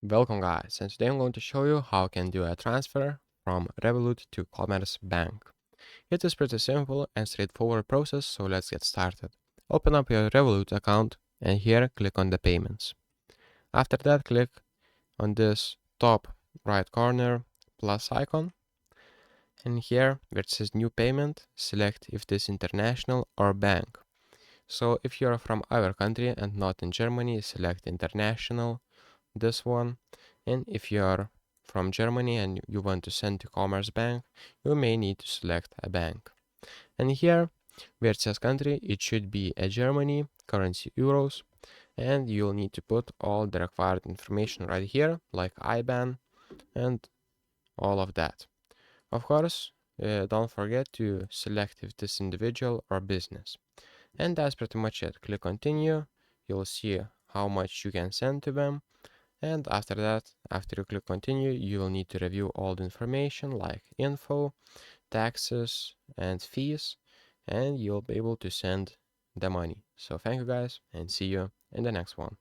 Welcome guys, and today I'm going to show you how you can do a transfer from Revolut to Commerzbank. It is pretty simple and straightforward process, so let's get started. Open up your Revolut account and here click on the payments. After that, click on this top right corner plus icon, and here where it says new payment, select if this is international or bank. So if you're from our country and not in Germany, select international, this one. And if you are from Germany and you want to send to Commerzbank, you may need to select a bank. And here where it says country, it should be a Germany, currency euros, and you'll need to put all the required information right here, like IBAN and all of that. Of course, don't forget to select if this individual or business. And that's pretty much it. Click continue, you'll see how much you can send to them. And after that, after you click continue, you will need to review all the information like info, taxes, and fees, and you'll be able to send the money. So thank you guys, and see you in the next one.